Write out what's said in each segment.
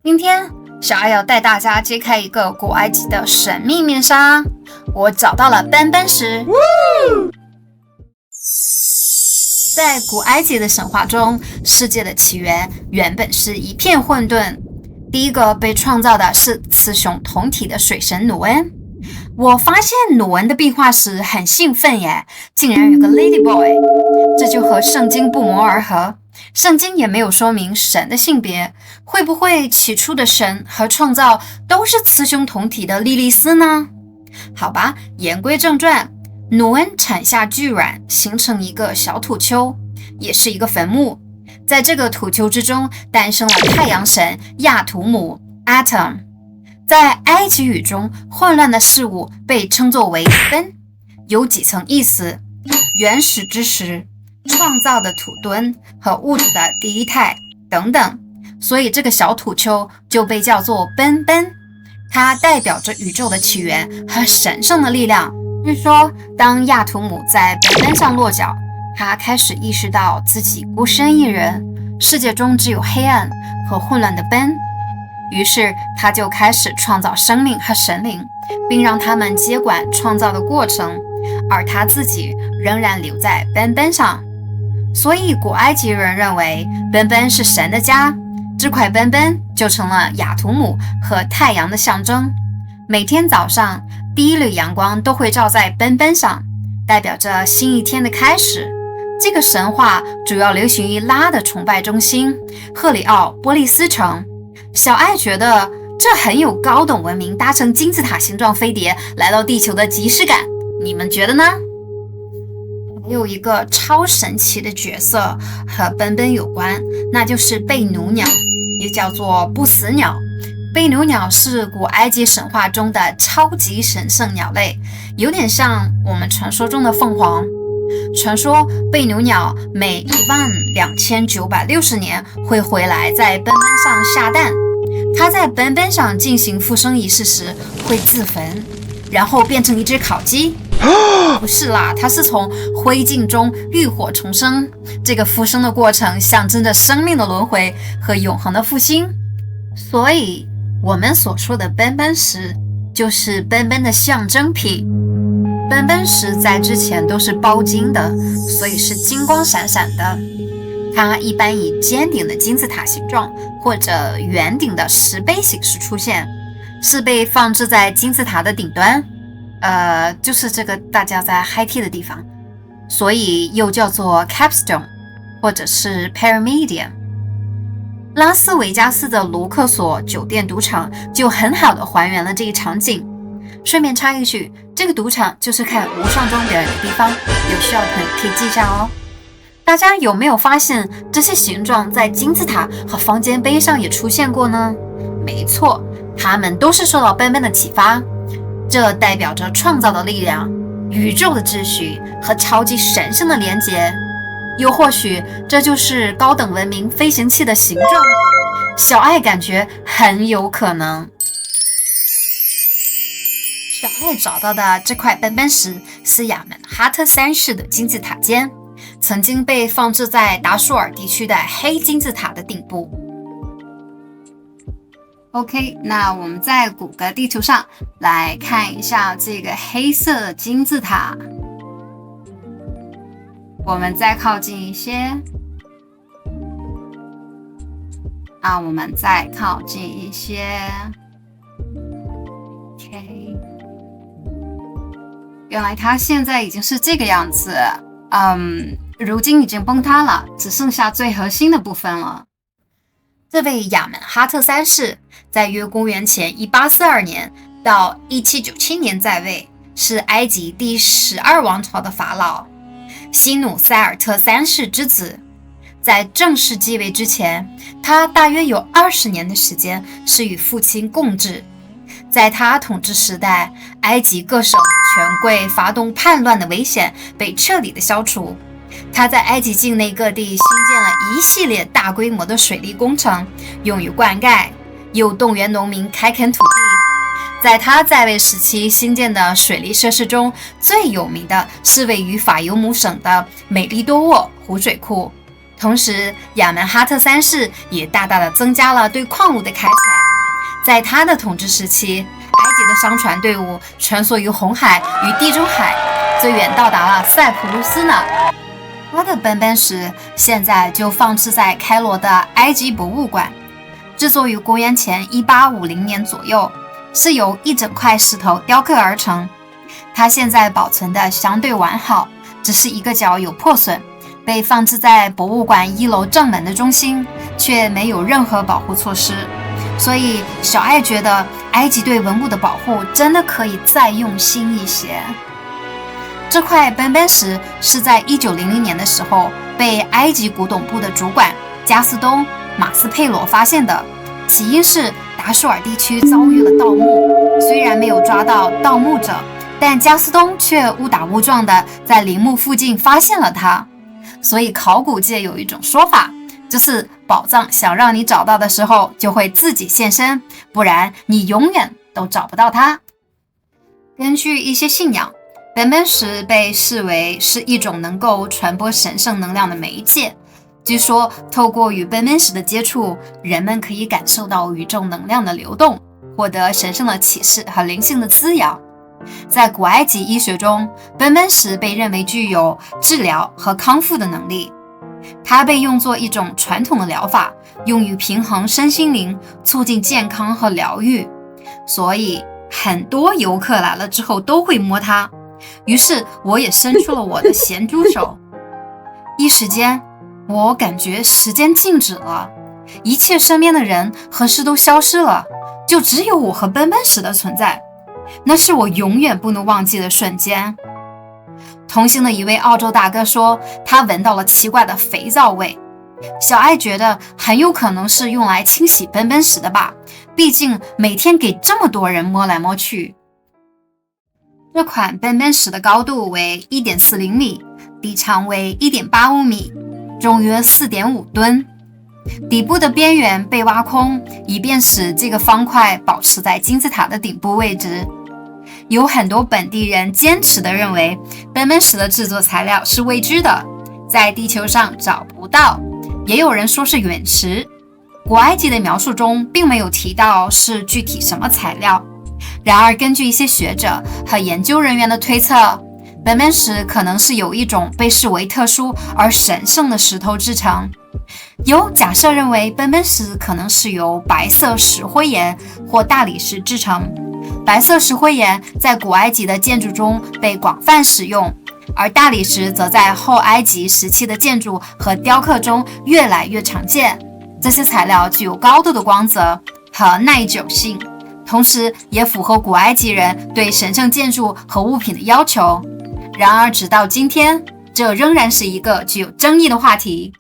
今天小爱要带大家揭开一个古埃及的神秘面纱。我找到了奔奔石。在古埃及的神话中，世界的起源原本是一片混沌。第一个被创造的是雌雄同体的水神努恩。我发现努恩的壁画时很兴奋耶，竟然有个 Lady Boy， 这就和圣经不谋而合。圣经也没有说明神的性别，会不会起初的神和创造都是雌雄同体的莉莉丝呢？好吧，言归正传，努恩产下巨卵，形成一个小土丘，也是一个坟墓。在这个土丘之中，诞生了太阳神亚图姆 Atom。在埃及语中，混乱的事物被称作为奔，有几层意思：原始之时、创造的土墩和物质的第一态等等。所以这个小土丘就被叫做奔奔，它代表着宇宙的起源和神圣的力量。据说当亚图姆在奔奔上落脚，他开始意识到自己孤身一人，世界中只有黑暗和混乱的奔。于是他就开始创造生命和神灵，并让他们接管创造的过程，而他自己仍然留在奔奔上。所以古埃及人认为奔奔是神的家，这块奔奔就成了亚图姆和太阳的象征。每天早上第一缕阳光都会照在奔奔上，代表着新一天的开始。这个神话主要流行于拉的崇拜中心赫里奥波利斯城。小爱觉得这很有高等文明搭乘金字塔形状飞碟来到地球的即视感，你们觉得呢？还有一个超神奇的角色和奔奔有关，那就是贝努鸟，也叫做不死鸟。贝努鸟是古埃及神话中的超级神圣鸟类，有点像我们传说中的凤凰。传说贝努鸟每12960年会回来在奔奔上下蛋，它在奔奔上进行复生仪式时会自焚，然后变成一只烤鸡。不是啦，它是从灰烬中浴火重生。这个复生的过程象征着生命的轮回和永恒的复兴。所以我们所说的奔奔石就是奔奔的象征品。奔奔石在之前都是包金的，所以是金光闪闪的。它一般以尖顶的金字塔形状或者圆顶的石碑形式出现，是被放置在金字塔的顶端，就是这个大家在 high tea 的地方，所以又叫做 capstone 或者是 pyramidion。拉斯维加斯的卢克索酒店赌场就很好的还原了这一场景。顺便插一句，这个赌场就是看无上装表演的地方，有需要的朋友可以记一下哦。大家有没有发现这些形状在金字塔和方尖碑上也出现过呢？没错，它们都是受到奔奔的启发，这代表着创造的力量、宇宙的秩序和超级神圣的连结。又或许这就是高等文明飞行器的形状，小爱感觉很有可能。小爱找到的这块奔奔石是亚门哈特三世的金字塔尖，曾经被放置在达舒尔地区的黑金字塔的顶部。OK， 那我们在谷歌地图上来看一下这个黑色金字塔。我们再靠近一些，我们再靠近一些。OK， 原来它现在已经是这个样子，如今已经崩塌了，只剩下最核心的部分了。这位亚门哈特三世在约公元前1842年到1797年在位，是埃及第12王朝的法老，西努塞尔特三世之子。在正式继位之前，他大约有20年的时间是与父亲共治。在他统治时代，埃及各省权贵发动叛乱的危险被彻底的消除。他在埃及境内各地新建了一系列大规模的水利工程，用于灌溉，又动员农民开垦土地。在他在位时期新建的水利设施中，最有名的是位于法尤姆省的美丽多沃湖水库。同时，亚门哈特三世也大大的增加了对矿物的开采。在他的统治时期，埃及的商船队伍穿梭于红海与地中海，最远到达了塞浦路斯呢。他的奔奔石现在就放置在开罗的埃及博物馆，制作于公元前1850年左右，是由一整块石头雕刻而成。它现在保存的相对完好，只是一个角有破损，被放置在博物馆1楼正门的中心，却没有任何保护措施。所以小爱觉得埃及对文物的保护真的可以再用心一些。这块奔奔石是在1900年的时候被埃及古董部的主管加斯东·马斯佩罗发现的，起因是达舒尔地区遭遇了盗墓，虽然没有抓到盗墓者，但加斯东却误打误撞地在陵墓附近发现了它。所以考古界有一种说法，就是宝藏想让你找到的时候就会自己现身，不然你永远都找不到它。根据一些信仰，奔奔石被视为是一种能够传播神圣能量的媒介。据说透过与奔奔石的接触，人们可以感受到宇宙能量的流动，获得神圣的启示和灵性的滋养。在古埃及医学中，奔奔石被认为具有治疗和康复的能力。它被用作一种传统的疗法，用于平衡身心灵，促进健康和疗愈。所以很多游客来了之后都会摸它。于是我也伸出了我的咸猪手，一时间我感觉时间静止了，一切身边的人和事都消失了，就只有我和奔奔石的存在。那是我永远不能忘记的瞬间。同行的一位澳洲大哥说，他闻到了奇怪的肥皂味。小爱觉得很有可能是用来清洗奔奔石的吧，毕竟每天给这么多人摸来摸去。这款奔奔石的高度为 1.40 米，底长为 1.85 米，重约 4.5 吨。底部的边缘被挖空，以便使这个方块保持在金字塔的顶部位置。有很多本地人坚持地认为，奔奔石的制作材料是未知的，在地球上找不到。也有人说是陨石。古埃及的描述中并没有提到是具体什么材料。然而，根据一些学者和研究人员的推测，奔奔石可能是由一种被视为特殊而神圣的石头制成。有假设认为，奔奔石可能是由白色石灰岩或大理石制成。白色石灰岩在古埃及的建筑中被广泛使用，而大理石则在后埃及时期的建筑和雕刻中越来越常见。这些材料具有高度的光泽和耐久性，同时也符合古埃及人对神圣建筑和物品的要求。然而，直到今天，这仍然是一个具有争议的话题。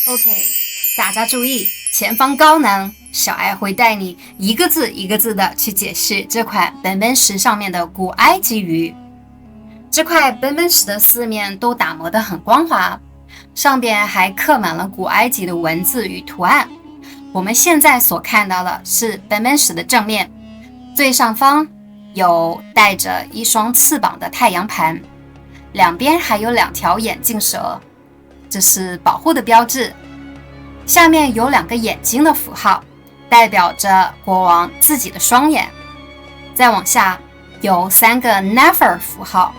OK， 大家注意，前方高能，小爱会带你一个字一个字的去解释这块奔奔石上面的古埃及语。这块奔奔石的四面都打磨得很光滑，上边还刻满了古埃及的文字与图案。我们现在所看到的是奔奔石的正面，最上方有带着一双翅膀的太阳盘，两边还有2条眼镜蛇，这是保护的标志。下面有2个眼睛的符号，代表着国王自己的双眼。再往下有3个 Nefer 符号。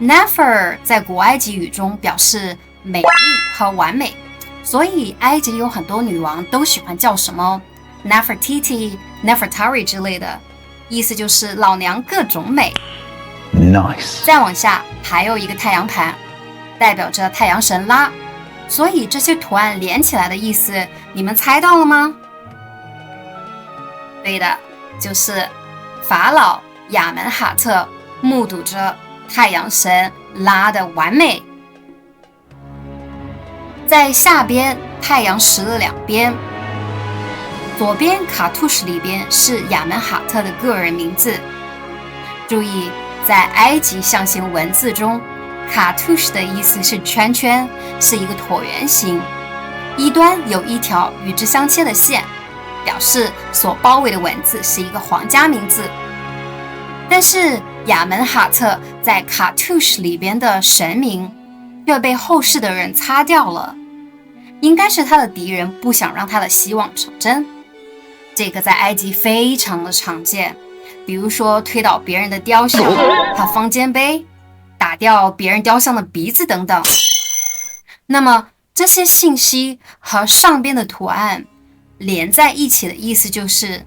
Nefer 在古埃及语中表示美丽和完美，所以埃及有很多女王都喜欢叫什么 Nefertiti、Nefertari 之类的，意思就是老娘各种美。Nice。再往下还有一个太阳盘，代表着太阳神拉。所以这些图案连起来的意思，你们猜到了吗？对的，就是法老亚门哈特目睹着太阳神拉的完美。在下边太阳石的两边，左边卡图什里边是亚门哈特的个人名字。注意，在埃及象形文字中，卡图什的意思是圈圈，是一个椭圆形，一端有一条与之相切的线，表示所包围的文字是一个皇家名字。但是亚门哈特在卡图什里边的神名却被后世的人擦掉了。应该是他的敌人不想让他的希望成真。这个在埃及非常的常见，比如说推倒别人的雕像、他方尖碑、打掉别人雕像的鼻子等等。那么这些信息和上边的图案连在一起的意思就是，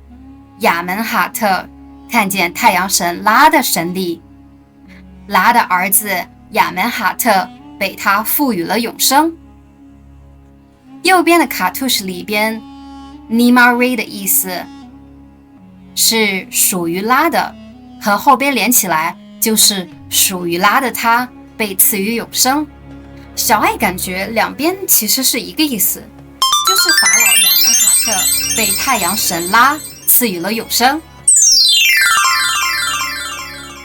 亚门哈特看见太阳神拉的神力，拉的儿子亚门哈特被他赋予了永生。右边的卡图什里边 Nimari 的意思是属于拉的，和后边连起来就是属于拉的他被赐予永生。小爱感觉两边其实是一个意思，就是法老亚门哈特被太阳神拉赐予了永生。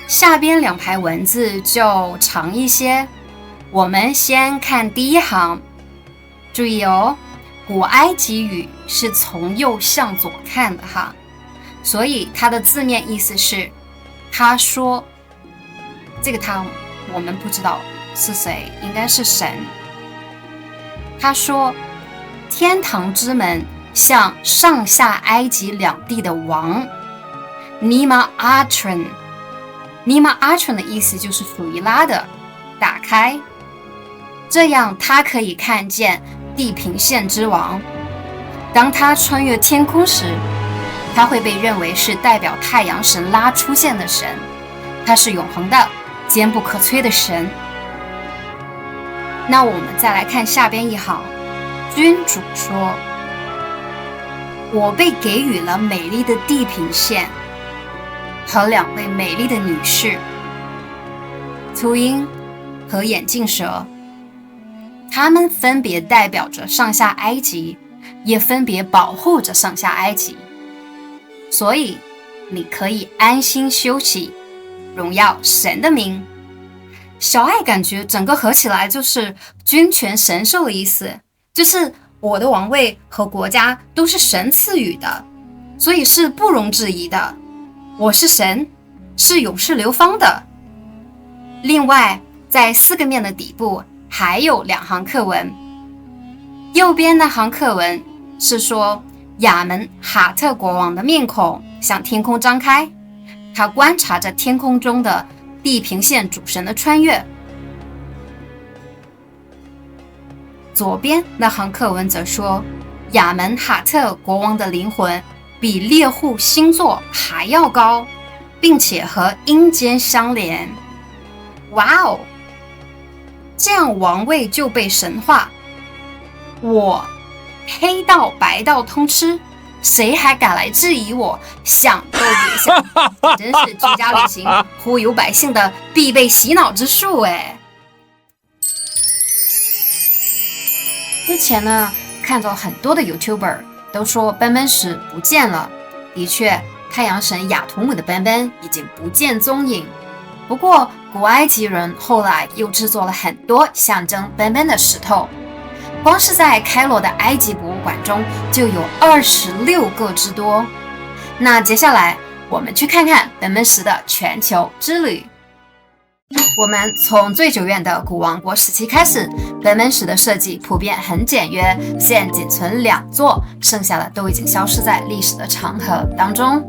下边两排文字就长一些，我们先看第一行。注意哦，古埃及语是从右向左看的哈，所以它的字面意思是他说，这个他我们不知道是谁，应该是神。他说，天堂之门向上下埃及两地的王 Nima Atron， Nima Atron 的意思就是属于拉的，打开，这样他可以看见地平线之王。当他穿越天空时，他会被认为是代表太阳神拉出现的神，他是永恒的、坚不可摧的神。那我们再来看下边一行，君主说，我被给予了美丽的地平线和两位美丽的女士，秃鹰和眼镜蛇，他们分别代表着上下埃及，也分别保护着上下埃及，所以你可以安心休息，荣耀神的名。小爱感觉整个合起来就是君权神授的意思，就是我的王位和国家都是神赐予的，所以是不容置疑的。我是神，是永世流芳的。另外，在4个面的底部还有2行课文，右边那行课文是说亚门哈特国王的面孔向天空张开，他观察着天空中的地平线主神的穿越。左边那行课文则说，亚门哈特国王的灵魂比猎户星座还要高，并且和阴间相连。哇哦，这样王位就被神化。我黑道白道通吃，谁还敢来质疑我？想都别想，真是居家旅行忽悠百姓的必备洗脑之术哎。之前呢，看到很多的 YouTuber 都说奔奔石不见了，的确，太阳神亚图姆的奔奔已经不见踪影。不过，古埃及人后来又制作了很多象征奔奔的石头，光是在开罗的埃及博物馆中就有26个之多。那接下来我们去看看奔奔石的全球之旅。我们从最久远的古王国时期开始，奔奔石的设计普遍很简约，现仅存2座，剩下的都已经消失在历史的长河当中。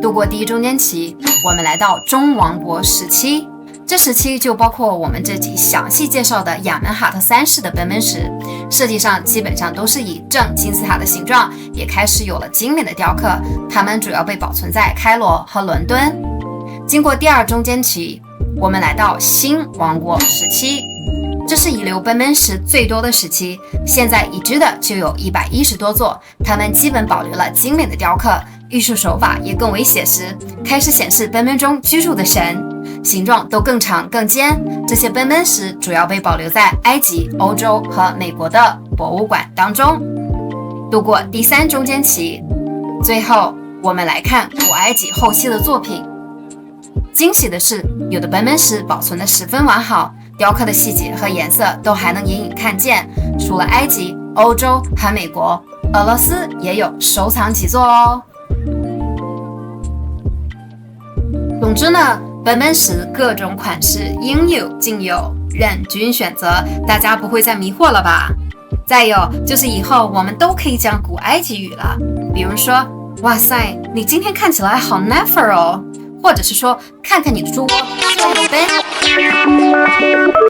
度过第一中间期，我们来到中王国时期，这时期就包括我们这集详细介绍的亚门哈特3世的奔奔石，设计上基本上都是以正金字塔的形状，也开始有了精美的雕刻，它们主要被保存在开罗和伦敦。经过第2中间期，我们来到新王国时期，这是遗留奔奔石最多的时期，现在已知的就有110多座，它们基本保留了精美的雕刻，艺术手法也更为写实，开始显示奔奔中居住的神，形状都更长更尖。这些奔奔石主要被保留在埃及、欧洲和美国的博物馆当中。度过第3中间期，最后我们来看古埃及后期的作品。惊喜的是，有的奔奔石保存得十分完好，雕刻的细节和颜色都还能隐隐看见。除了埃及、欧洲和美国，俄罗斯也有收藏几座哦。总之呢，奔奔石各种款式应有尽有，任君选择，大家不会再迷惑了吧？再有就是以后我们都可以讲古埃及语了，比如说，哇塞，你今天看起来好 nefer 哦，或者是说，看看你的猪窝，加油呗！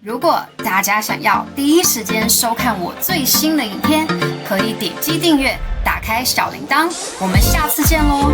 如果大家想要第一时间收看我最新的影片，可以点击订阅，打开小铃铛，我们下次见喽！